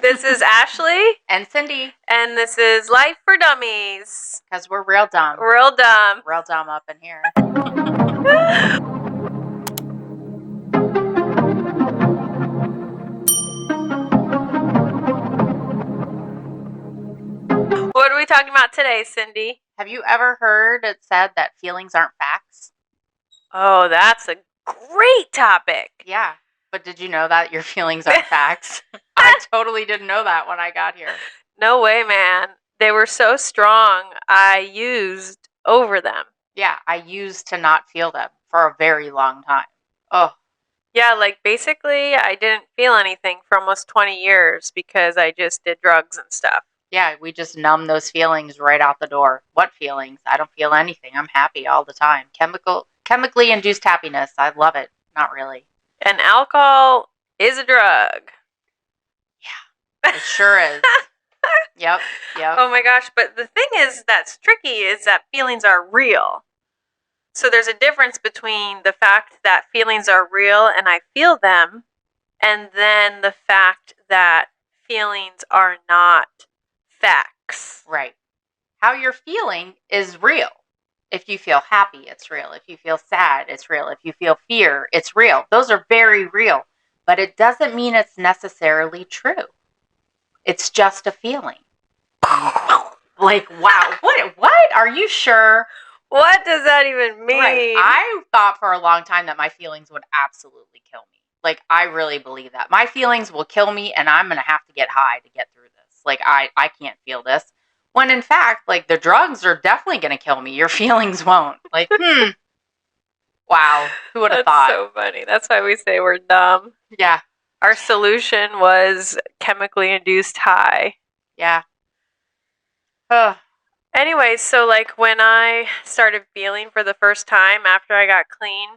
This is Ashley. And Cindy. And this is Life for Dummies. Because we're real dumb. Real dumb. Real dumb up in here. What are we talking about today, Cindy? Have you ever heard it said that feelings aren't facts? Oh, that's a great topic. Yeah. But did you know that your feelings aren't facts? I totally didn't know that when I got here. No way, man. They were so strong, I used over them. Yeah, I used to not feel them for a very long time. Oh. Yeah, like basically I didn't feel anything for almost 20 years because I just did drugs and stuff. Yeah, we just numb those feelings right out the door. What feelings? I don't feel anything. I'm happy all the time. Chemically induced happiness. I love it. Not really. And alcohol is a drug. Yeah, it sure is. Yep. Oh my gosh, but the thing is that's tricky is that feelings are real. So there's a difference between the fact that feelings are real and I feel them, and then the fact that feelings are not facts. Right. How you're feeling is real. If you feel happy, it's real. If you feel sad, it's real. If you feel fear, it's real. Those are very real. But it doesn't mean it's necessarily true. It's just a feeling. Like, wow. What? Are you sure? What does that even mean? Right. I thought for a long time that my feelings would absolutely kill me. Like, I really believe that. My feelings will kill me, and I'm going to have to get high to get through this. Like, I can't feel this. When in fact, like, the drugs are definitely going to kill me. Your feelings won't. Like, Wow. Who would have thought? That's so funny. That's why we say we're dumb. Yeah. Our solution was chemically induced high. Yeah. Ugh. Anyway, so like when I started feeling for the first time after I got clean,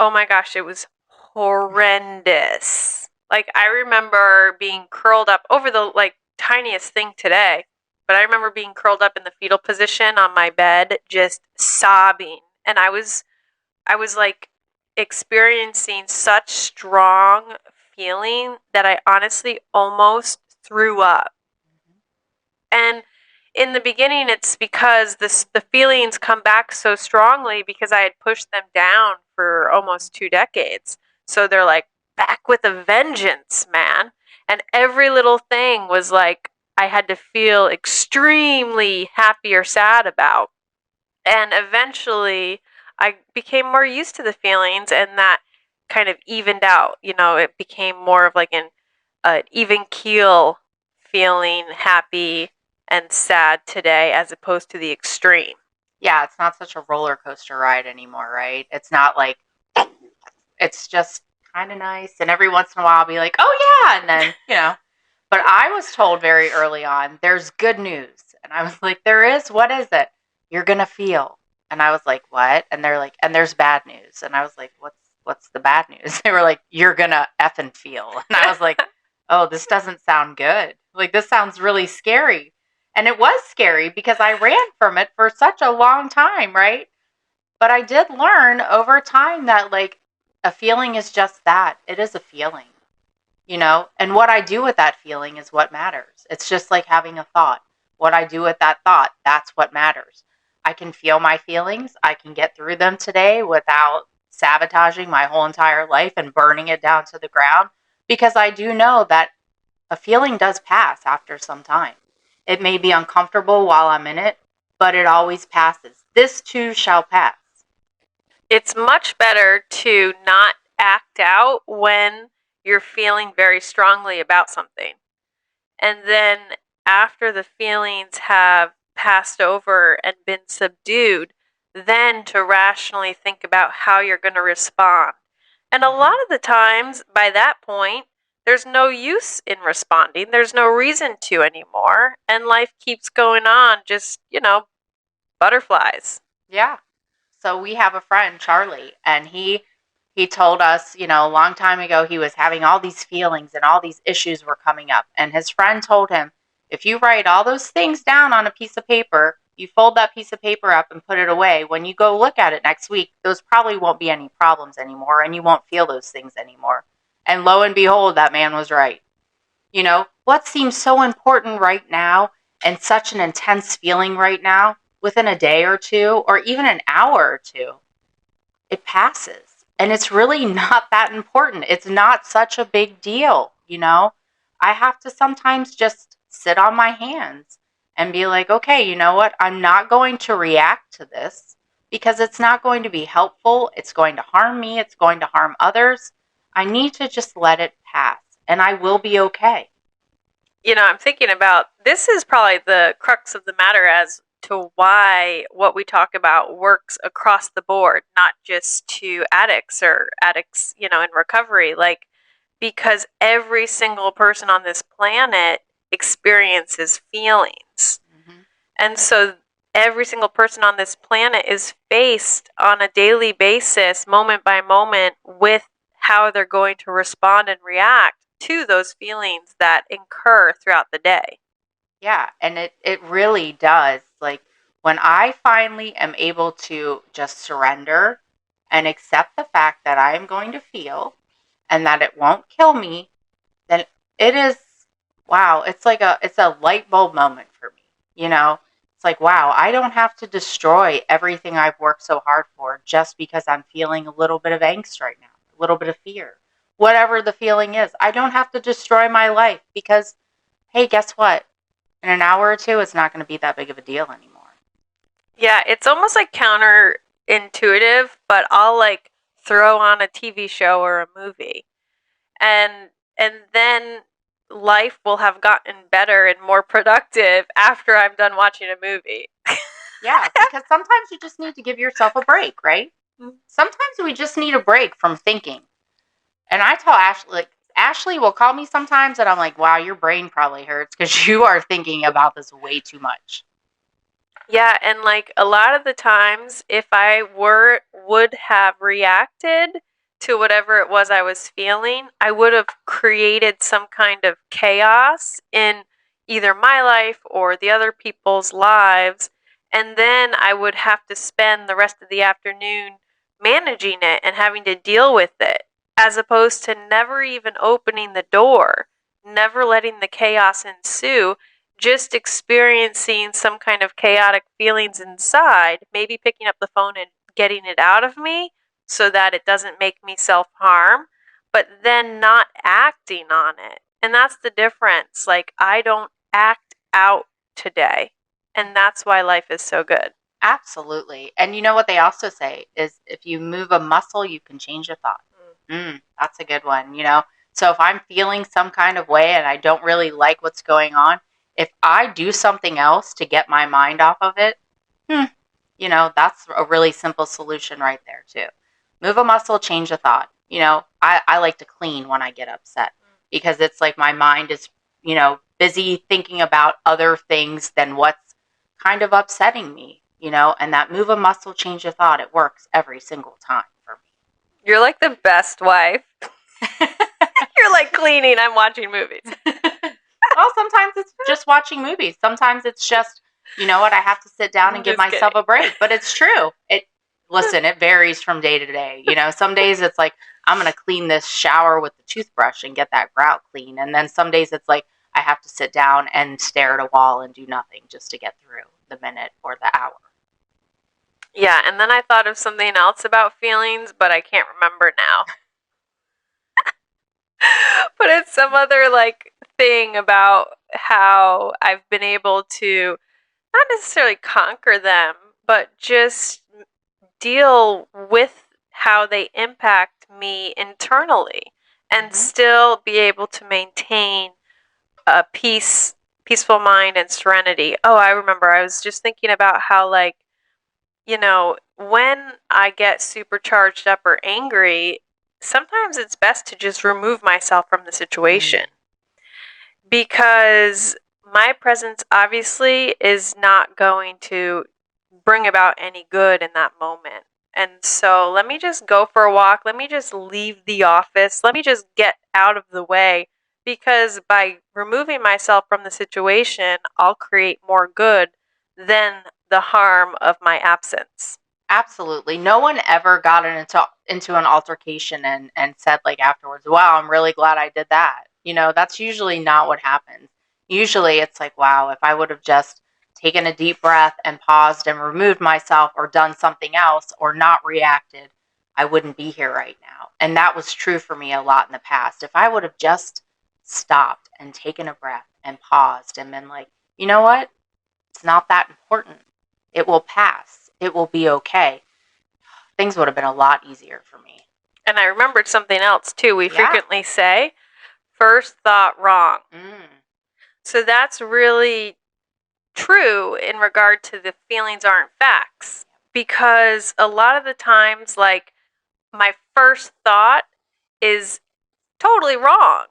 oh my gosh, it was horrendous. Like I remember being curled up over the like tiniest thing today, but I remember being curled up in the fetal position on my bed, just sobbing. And I was like experiencing such strong feeling that I honestly almost threw up. And in the beginning, it's because the feelings come back so strongly because I had pushed them down for almost 2 decades. So they're like back with a vengeance, man. And every little thing was like I had to feel extremely happy or sad about. And eventually I became more used to the feelings and that kind of evened out. You know, it became more of like an even keel feeling happy and sad today as opposed to the extreme. Yeah, it's not such a roller coaster ride anymore, right? It's not like, it's just kind of nice. And every once in a while I'll be like, oh yeah. And then, you know, but I was told very early on, there's good news. And I was like, there is? What is it? You're going to feel. And I was like, what? And they're like, and there's bad news. And I was like, what's the bad news? They were like, you're going to effing feel. And I was like, oh, this doesn't sound good. Like, this sounds really scary. And it was scary because I ran from it for such a long time, right? But I did learn over time that, like, a feeling is just that. It is a feeling, you know? And what I do with that feeling is what matters. It's just like having a thought. What I do with that thought, that's what matters. I can feel my feelings. I can get through them today without sabotaging my whole entire life and burning it down to the ground because I do know that a feeling does pass after some time. It may be uncomfortable while I'm in it, but it always passes. This too shall pass. It's much better to not act out when you're feeling very strongly about something. And then after the feelings have passed over and been subdued, then to rationally think about how you're going to respond. And a lot of the times, by that point, there's no use in responding. There's no reason to anymore. And life keeps going on, just, you know, butterflies. Yeah. So we have a friend, Charlie, and he told us, you know, a long time ago, he was having all these feelings and all these issues were coming up. And his friend told him, if you write all those things down on a piece of paper, you fold that piece of paper up and put it away. When you go look at it next week, those probably won't be any problems anymore and you won't feel those things anymore. And lo and behold, that man was right. You know, what seems so important right now and such an intense feeling right now, within a day or two, or even an hour or two, it passes. And it's really not that important. It's not such a big deal, you know? I have to sometimes just sit on my hands and be like, okay, you know what? I'm not going to react to this because it's not going to be helpful. It's going to harm me. It's going to harm others. I need to just let it pass and I will be okay. I'm thinking about this is probably the crux of the matter as to why what we talk about works across the board, not just to addicts or addicts, in recovery. Like, because every single person on this planet experiences feelings. Mm-hmm. And so every single person on this planet is faced on a daily basis, moment by moment, with how they're going to respond and react to those feelings that incur throughout the day. Yeah, and it really does. Like when I finally am able to just surrender and accept the fact that I am going to feel and that it won't kill me, then it is wow, it's a light bulb moment for me, you know? It's like, wow, I don't have to destroy everything I've worked so hard for just because I'm feeling a little bit of angst right now, a little bit of fear. Whatever the feeling is, I don't have to destroy my life because hey, guess what? In an hour or two, it's not going to be that big of a deal anymore. Yeah, it's almost like counterintuitive, but I'll like throw on a TV show or a movie. And then life will have gotten better and more productive after I'm done watching a movie. Yeah, because sometimes you just need to give yourself a break, right? Sometimes we just need a break from thinking. And I tell Ashley, like, Ashley will call me sometimes and I'm like, wow, your brain probably hurts because you are thinking about this way too much. Yeah, and like a lot of the times if I would have reacted to whatever it was I was feeling, I would have created some kind of chaos in either my life or the other people's lives, and then I would have to spend the rest of the afternoon managing it and having to deal with it, as opposed to never even opening the door, never letting the chaos ensue, just experiencing some kind of chaotic feelings inside, maybe picking up the phone and getting it out of me so that it doesn't make me self harm, but then not acting on it. And that's the difference. Like, I don't act out today. And that's why life is so good. Absolutely. And you know what they also say is if you move a muscle, you can change a thought. That's a good one, you know? So if I'm feeling some kind of way and I don't really like what's going on, if I do something else to get my mind off of it, you know, that's a really simple solution right there, too. Move a muscle, change a thought. You know, I like to clean when I get upset because it's like my mind is, you know, busy thinking about other things than what's kind of upsetting me, you know, and that move a muscle, change a thought, it works every single time for me. You're like the best wife. You're like cleaning, I'm watching movies. Well, sometimes it's just watching movies. Sometimes it's just, you know what, I have to sit down and give myself a break. But it's true. Listen, it varies from day to day. You know, some days it's like, I'm going to clean this shower with the toothbrush and get that grout clean. And then some days it's like, I have to sit down and stare at a wall and do nothing just to get through the minute or the hour. Yeah, and then I thought of something else about feelings, but I can't remember now. But it's some other like thing about how I've been able to not necessarily conquer them, but just deal with how they impact me internally and still be able to maintain a peaceful mind and serenity. Oh, I remember. I was just thinking about how like, when I get super charged up or angry, sometimes it's best to just remove myself from the situation because my presence obviously is not going to bring about any good in that moment. And so let me just go for a walk. Let me just leave the office. Let me just get out of the way because by removing myself from the situation, I'll create more good than the harm of my absence. Absolutely. No one ever got into an altercation and said like afterwards, wow, I'm really glad I did that. That's usually not what happens. Usually it's like, wow, if I would have just taken a deep breath and paused and removed myself or done something else or not reacted, I wouldn't be here right now. And that was true for me a lot in the past. If I would have just stopped and taken a breath and paused and been like, you know what? It's not that important. It will pass. It will be okay. Things would have been a lot easier for me. And I remembered something else too. We Yeah. frequently say, first thought wrong. So that's really true in regard to the feelings aren't facts. Because a lot of the times, like, my first thought is totally wrong.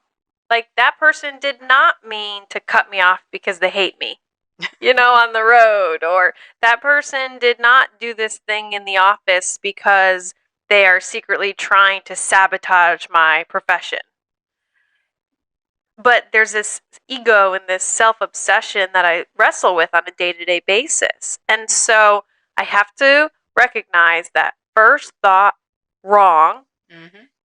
Like, that person did not mean to cut me off because they hate me, on the road. Or that person did not do this thing in the office because they are secretly trying to sabotage my profession. But there's this ego and this self-obsession that I wrestle with on a day-to-day basis. And so I have to recognize that first thought, wrong,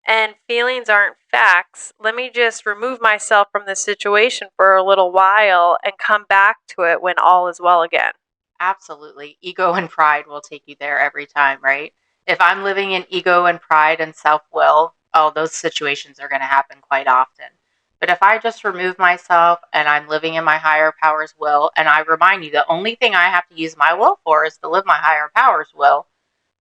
and feelings aren't facts. Let me just remove myself from the situation for a little while and come back to it when all is well again. Absolutely. Ego and pride will take you there every time, right? If I'm living in ego and pride and self-will, those situations are going to happen quite often. But if I just remove myself and I'm living in my higher power's will, and I remind you the only thing I have to use my will for is to live my higher power's will,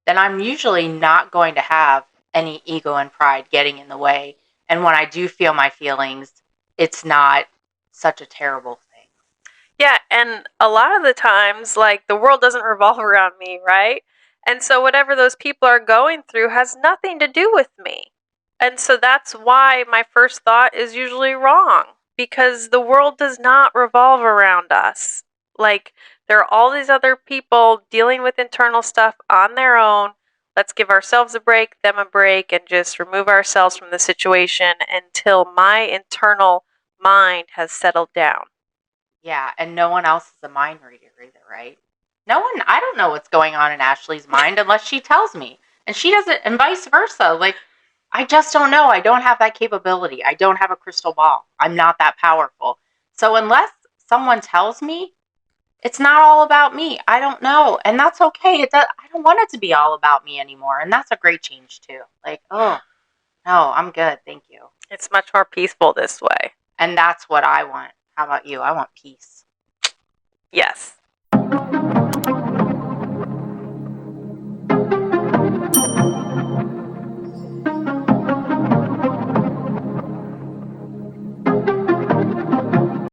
then I'm usually not going to have any ego and pride getting in the way. And when I do feel my feelings, it's not such a terrible thing. Yeah, and a lot of the times, like, the world doesn't revolve around me, right? And so whatever those people are going through has nothing to do with me. And so that's why my first thought is usually wrong, because the world does not revolve around us. Like, there are all these other people dealing with internal stuff on their own. Let's give ourselves a break, them a break, and just remove ourselves from the situation until my internal mind has settled down. Yeah, and no one else is a mind reader either, right? No one, I don't know what's going on in Ashley's mind unless she tells me. And she doesn't, and vice versa. Like, I just don't know. I don't have that capability. I don't have a crystal ball. I'm not that powerful. So unless someone tells me, it's not all about me. I don't know. And that's okay. I don't want it to be all about me anymore. And that's a great change too. Like, oh, no, I'm good. Thank you. It's much more peaceful this way. And that's what I want. How about you? I want peace. Yes.